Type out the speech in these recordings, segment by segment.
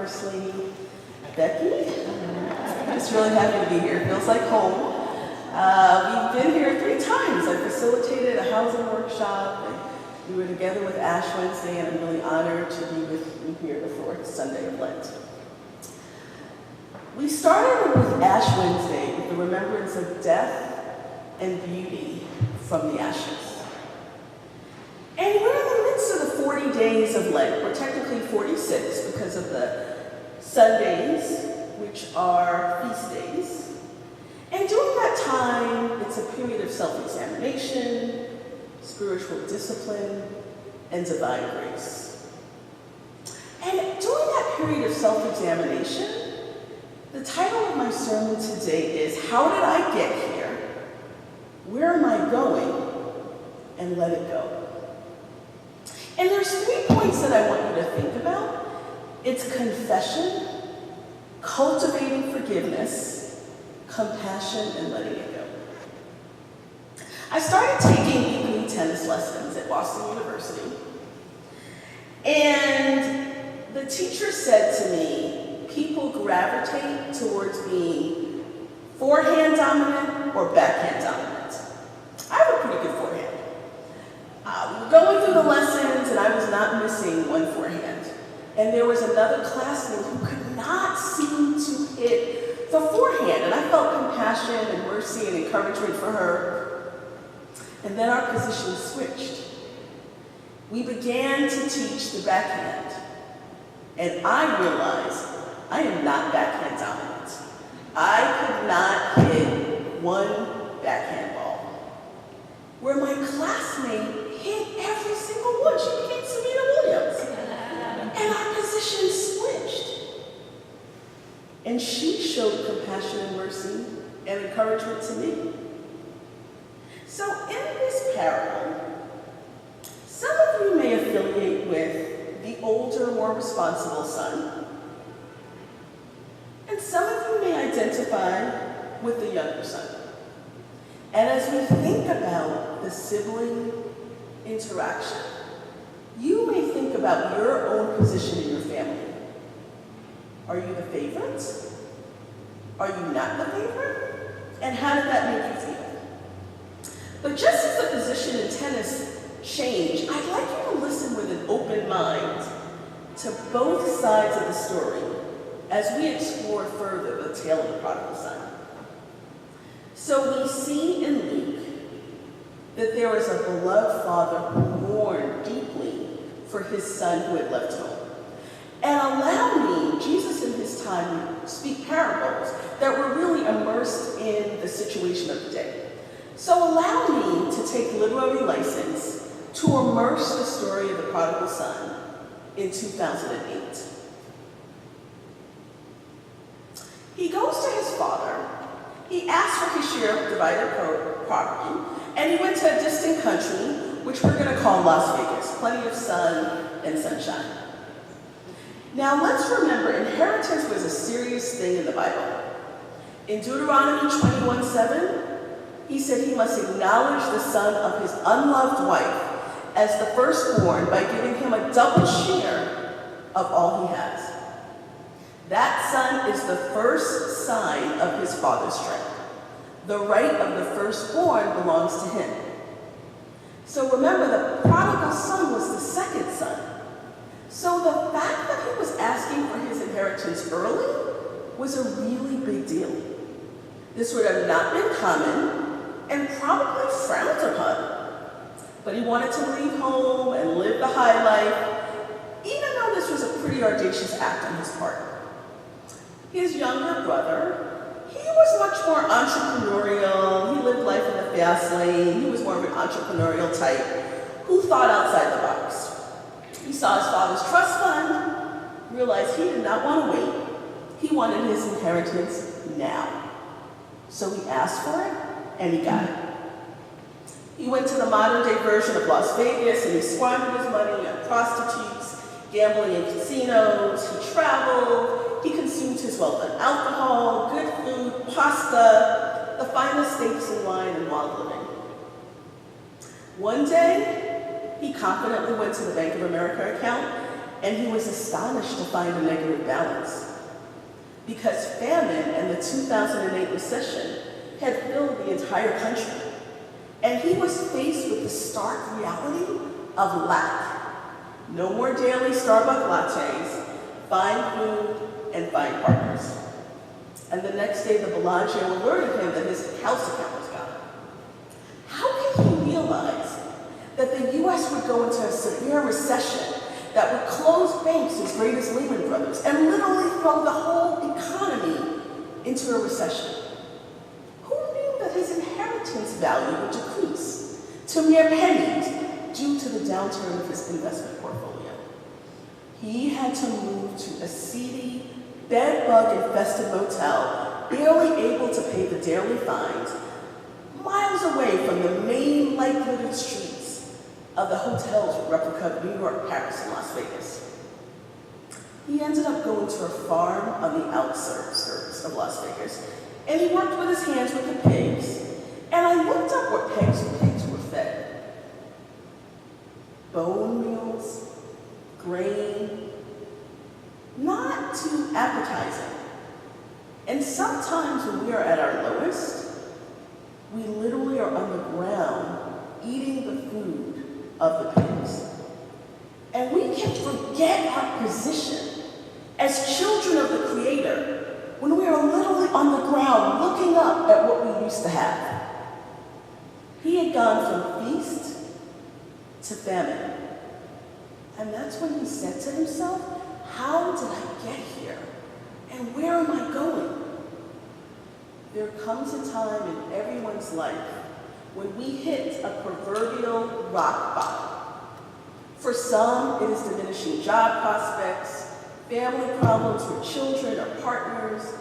First Lady, Becky. I'm just really happy to be here. It feels like home. We've been here 3 times. I facilitated a housing workshop, and we were together with Ash Wednesday, and I'm really honored to be with you here the 4th Sunday of Lent. We started with Ash Wednesday with the remembrance of death and beauty from the ashes. And we're in the midst of the 40 days of Lent. We're technically 46 because of the Sundays, which are feast days. And during that time, it's a period of self-examination, spiritual discipline, and divine grace. And during that period of self-examination, the title of my sermon today is, How Did I Get Here? Where am I going? And let it go. And there's 3 points that I want you to think about. It's confession, cultivating forgiveness, compassion, and letting it go. I started taking weekly tennis lessons at Boston University. And the teacher said to me, people gravitate towards being forehand dominant or backhand dominant. I have a pretty good forehand. We were going through the lessons and I was not missing one forehand. And there was another classmate who could not seem to hit the forehand. And I felt compassion and mercy and encouragement for her. And then our positions switched. We began to teach the backhand. And I realized I am not backhand dominant. I could not hit one backhand ball. Where my classmate hit every single one. She became Serena Williams. And our position switched. And she showed compassion and mercy and encouragement to me. So in this parable, some of you may affiliate with the older, more responsible son. And some of you may identify with the younger son. And as we think about the sibling interaction, you may think about your own position in your family. Are you the favorite? Are you not the favorite? And how did that make you feel? But just as the position in tennis changed, I'd like you to listen with an open mind to both sides of the story as we explore further the tale of the prodigal son. So we see in Luke that there is a beloved father who mourned deeply for his son who had left home. And allow me, Jesus in his time would speak parables that were really immersed in the situation of the day. So allow me to take literary license to immerse the story of the prodigal son in 2008. He goes to his father. He asks for his share of divided property, and he went to a distant country, which we're going to call Las Vegas. Plenty of sun and sunshine. Now let's remember, inheritance was a serious thing in the Bible. In Deuteronomy 21:7, he said he must acknowledge the son of his unloved wife as the firstborn by giving him a double share of all he has. That son is the first sign of his father's strength. The right of the firstborn belongs to him. So remember, the prodigal son was the second son. So the fact that he was asking for his inheritance early was a really big deal. This would have not been common and probably frowned upon. But he wanted to leave home and live the high life, even though this was a pretty audacious act on his part. His younger brother, he was much more entrepreneurial. He lived life in the fast lane. He was more of an entrepreneurial type who thought outside the box. He saw his father's trust fund, realized he did not want to wait. He wanted his inheritance now. So he asked for it, and he got it. He went to the modern-day version of Las Vegas, and he squandered his money on prostitutes, gambling in casinos. He traveled. He consumed his wealth on alcohol, good food, pasta, the finest steaks and wine, and wild living. One day, he confidently went to the Bank of America account and he was astonished to find a negative balance because famine and the 2008 recession had filled the entire country, and he was faced with the stark reality of lack. No more daily Starbucks lattes, fine food, and fine partners. And the next day, the Bellagio alerted him that his house account was gone. How can he realize that the U.S. would go into a severe recession that would close banks as great as Lehman Brothers and literally throw the whole economy into a recession? Who knew that his inheritance value would decrease to mere pennies due to the downturn of his investment portfolio? He had to move to a seedy, bed-bug-infested motel, barely able to pay the daily fines, miles away from the main light-littered streets of the hotels with replica of New York, Paris, and Las Vegas. He ended up going to a farm on the outskirts of Las Vegas, and he worked with his hands with the pigs. And I looked up what pigs were fed. Bone meals, grain, not too appetizing. And sometimes when we are at our lowest, we literally are on the ground eating the food of the pigs. And we can forget our position as children of the Creator when we are literally on the ground looking up at what we used to have. He had gone from feast to famine. And that's when he said to himself, how did I get here? And where am I going? There comes a time in everyone's life when we hit a proverbial rock bottom. For some, it is diminishing job prospects, family problems with children or partners,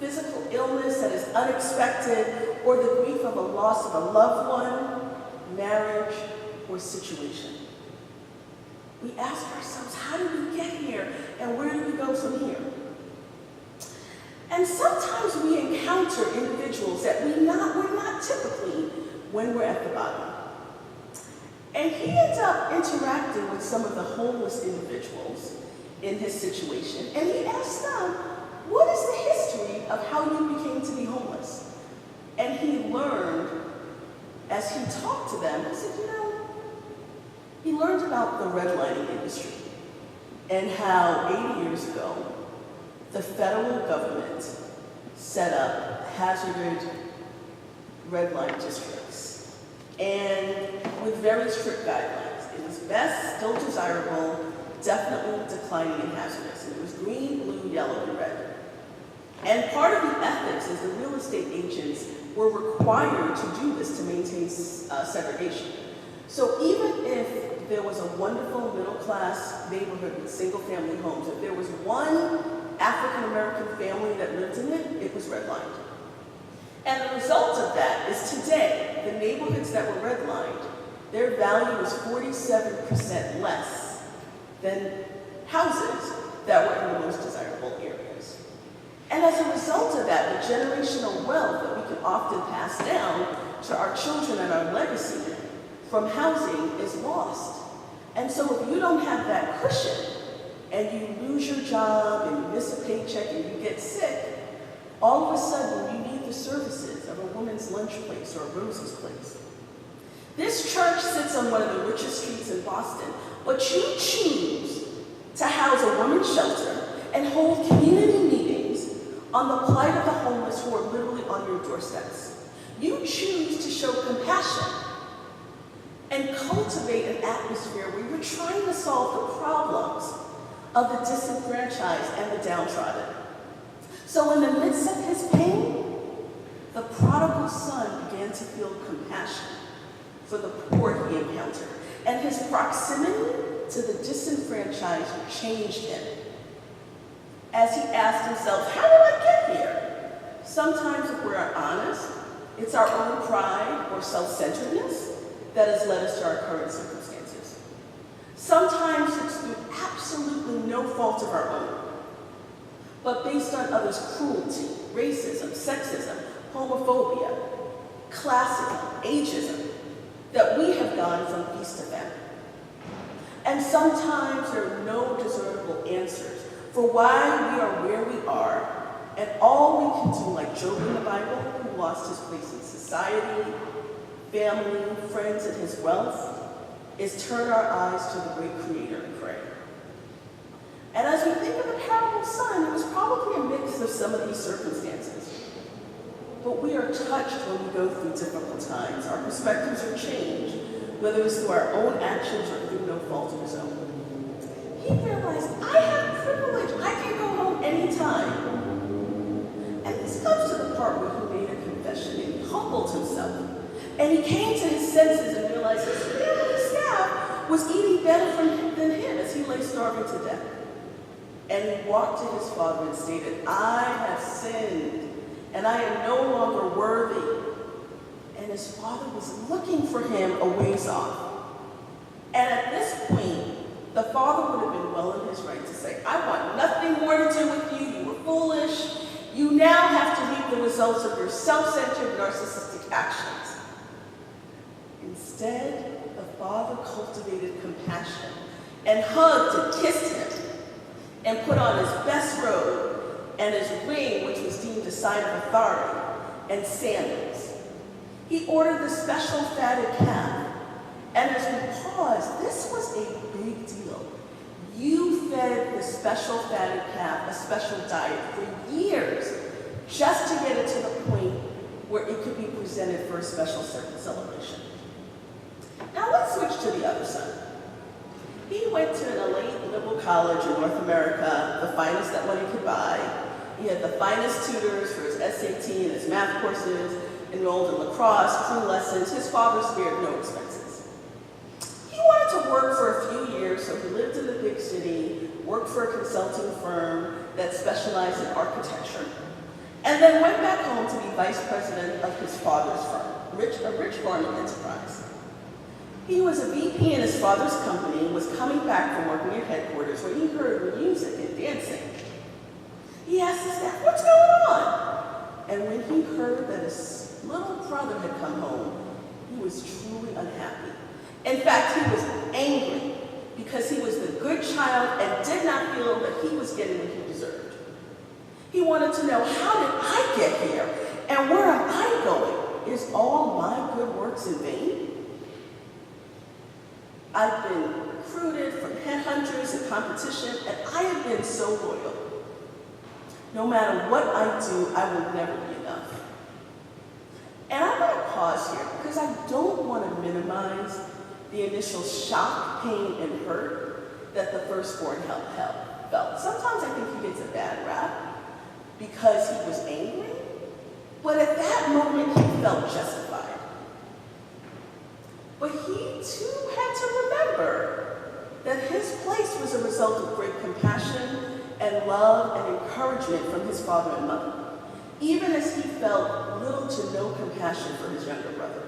physical illness that is unexpected, or the grief of a loss of a loved one, marriage, or situation. We ask ourselves, how did we get here, and where do we go from here? And sometimes we encounter individuals that we're not typically when we're at the bottom. And he ends up interacting with some of the homeless individuals in his situation, and he asked them, what is the history of how you became to be homeless? And he learned, as he talked to them, he said, he learned about the redlining industry and how 80 years ago, the federal government set up hazarded red line districts, and with very strict guidelines. It was best, still desirable, definitely declining and hazardous. And it was green, blue, yellow, and red. And part of the ethics is the real estate agents were required to do this to maintain segregation. So even if there was a wonderful middle-class neighborhood with single-family homes, if there was one African-American family that lived in it, it was redlined. And the result of that is today, the neighborhoods that were redlined, their value is 47% less than houses that were in the most desirable areas. And as a result of that, the generational wealth that we can often pass down to our children and our legacy from housing is lost. And so if you don't have that cushion, and you lose your job, and you miss a paycheck, and you get sick, all of a sudden you need the services of a woman's lunch place or a Rosie's place. This church sits on one of the richest streets in Boston, but you choose to house a women's shelter and hold community meetings on the plight of the homeless who are literally on your doorsteps. You choose to show compassion and cultivate an atmosphere where you're trying to solve the problems of the disenfranchised and the downtrodden. So in the midst of his pain, the prodigal son began to feel compassion for the poor he encountered, and his proximity to the disenfranchised changed him. As he asked himself, how did I get here? Sometimes if we're honest, it's our own pride or self-centeredness that has led us to our current circumstances. Sometimes it's through absolutely no fault of our own, but based on others' cruelty, racism, sexism, homophobia, classism, ageism, that we have gone from feast to famine. And sometimes there are no discernible answers for why we are where we are, and all we can do, like Job in the Bible, who lost his place in society, family, friends, and his wealth, is turn our eyes to the great Creator and pray. And as we think of the parable son, it was probably a mix of some of these circumstances. But we are touched when we go through difficult times. Our perspectives are changed, whether it's through our own actions or through no fault of his own. He realized, I have privilege. I can go home anytime. And this comes to the part where he made a confession and he humbled himself. And he came to his senses and realized his family staff was eating better than him as he lay starving to death. And he walked to his father and stated, I have sinned, and I am no longer worthy. And his father was looking for him a ways off. And at this point, the father would have been well in his right to say, I want nothing more to do with you. You were foolish. You now have to reap the results of your self-centered, narcissistic actions. Instead, the father cultivated compassion and hugged and kissed him and put on his best robe and his ring, which was deemed a sign of authority, and sandals. He ordered the special fatted calf. And as we pause, this was a big deal. You fed the special fatted calf a special diet for years just to get it to the point where it could be presented for a special celebration. Now let's switch to the other son. He went to an elite liberal college in North America, the finest that money could buy. He had the finest tutors for his SAT and his math courses, enrolled in lacrosse, crew lessons. His father spared no expenses. He wanted to work for a few years, so he lived in the big city, worked for a consulting firm that specialized in architecture, and then went back home to be vice president of his father's firm, a rich farming enterprise. He was a VP in his father's company and was coming back from working at headquarters when he heard music and dancing. He asked his staff, what's going on? And when he heard that his little brother had come home, he was truly unhappy. In fact, he was angry because he was the good child and did not feel that he was getting what he deserved. He wanted to know, how did I get here? And where am I going? Is all my good works in vain? I've been recruited from headhunters and competition, and I have been so loyal. No matter what I do, I will never be enough. And I'm going to pause here because I don't want to minimize the initial shock, pain, and hurt that the firstborn felt. Sometimes I think he gets a bad rap because he was angry, but at that moment he felt justified. But he too had to remember that his place was a result of great compassion and love and encouragement from his father and mother, even as he felt little to no compassion for his younger brother.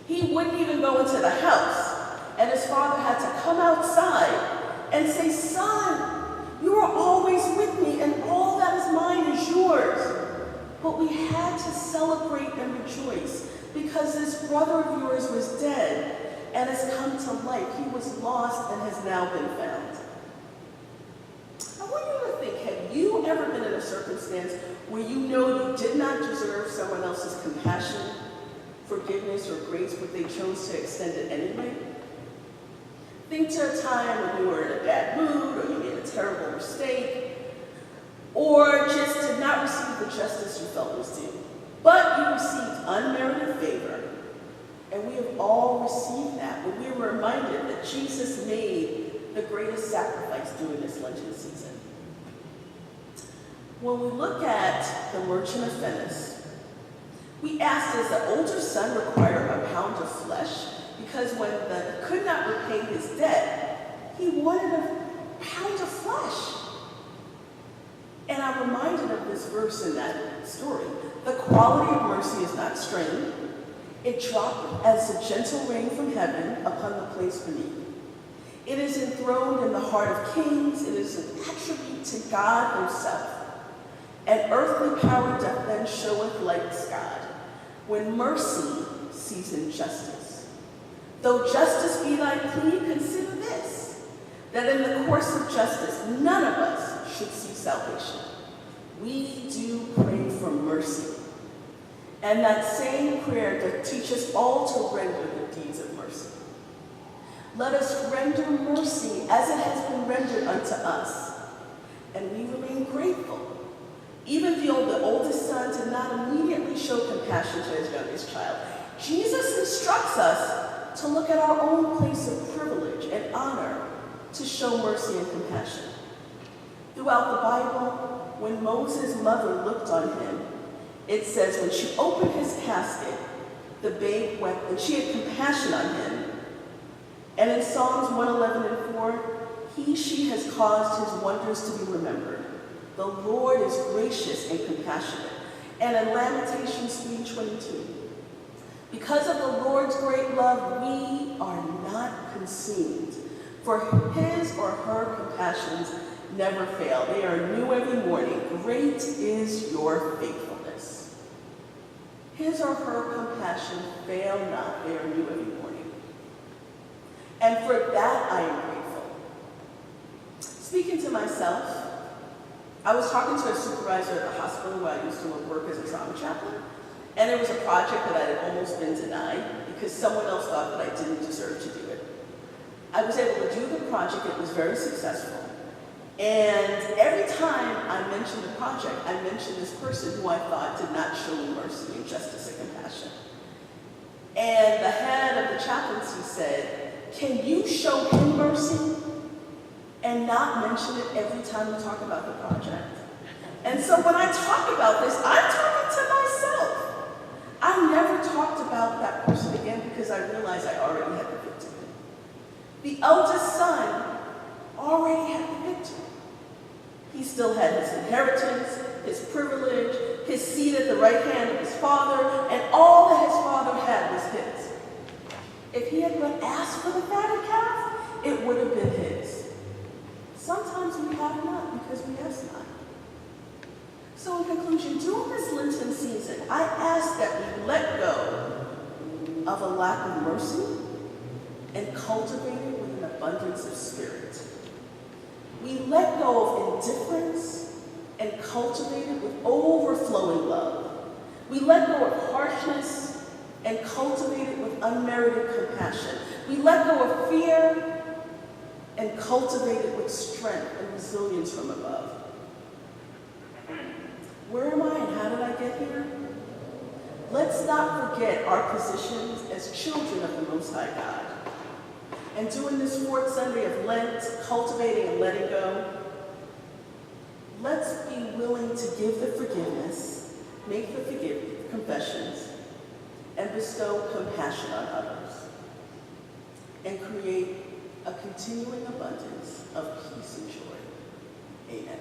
He wouldn't even go into the house, and his father had to come outside and say, son, you are always with me, and all that is mine is yours. But we had to celebrate and rejoice because this brother of yours was dead and has come to life. He was lost and has now been found. I want you to think, have you ever been in a circumstance where you know you did not deserve someone else's compassion, forgiveness, or grace, but they chose to extend it anyway? Think to a time when you were in a bad mood, or you made a terrible mistake, or just did not receive the justice you felt was due. But you received unmerited favor, and we have all received that when we were reminded that Jesus made the greatest sacrifice during this Lenten season. When we look at the Merchant of Venice, we ask, does the older son require a pound of flesh? Because when he could not repay his debt, he wanted a pound of flesh. And I'm reminded of this verse in that story. The quality of mercy is not strained. It dropped as a gentle rain from heaven upon the place beneath. It is enthroned in the heart of kings. It is an attribute to God himself. And earthly power doth then showeth likes God, when mercy sees injustice. Though justice be thy plea, consider this. that in the course of justice, none of us should see salvation. We do pray for mercy. And that same prayer to teach us all to render the deeds of mercy. Let us render mercy as it has been rendered unto us. And we remain grateful. Even though the oldest son did not immediately show compassion to his youngest child, Jesus instructs us to look at our own place of privilege and honor to show mercy and compassion. Throughout the Bible, when Moses' mother looked on him, it says when she opened his casket, the babe wept, and she had compassion on him. And in Psalms 111:4, she has caused his wonders to be remembered. The Lord is gracious and compassionate. And in Lamentations 3:22, because of the Lord's great love, we are not consumed, for his or her compassions never fail. They are new every morning. Great is your faithfulness. His or her compassion fail not. They are new every morning. And for that I am grateful. Speaking to myself, I was talking to a supervisor at the hospital where I used to work as a trauma chaplain, and there was a project that I had almost been denied because someone else thought that I didn't deserve to do it. I was able to do the project. It was very successful. And every time I mentioned the project, I mentioned this person who I thought did not show me mercy and justice and compassion. And the head of the chaplaincy said, "Can you show him mercy and not mention it every time we talk about the project?" And so when I talk about this, I'm talking to myself. I never talked about that person again because I realized I already had the victory. The eldest son already had the victory. He still had his inheritance, his privilege, his seat at the right hand of his father, and all that his father had was his. If he had but asked for the fatted calf, it would have been his. Sometimes we have not because we ask not. So in conclusion, during this Lenten season, I ask that we let go of a lack of mercy and cultivate it with an abundance of spirit. We let go of indifference and cultivate it with overflowing love. We let go of harshness and cultivate it with unmerited compassion. We let go of fear and cultivate it with strength and resilience from above. Where am I and how did I get here? Let's not forget our positions as children of the Most High God. And during this fourth Sunday of Lent, cultivating and letting go, let's be willing to give the forgiveness, make the confessions, and bestow compassion on others, and create a continuing abundance of peace and joy. Amen.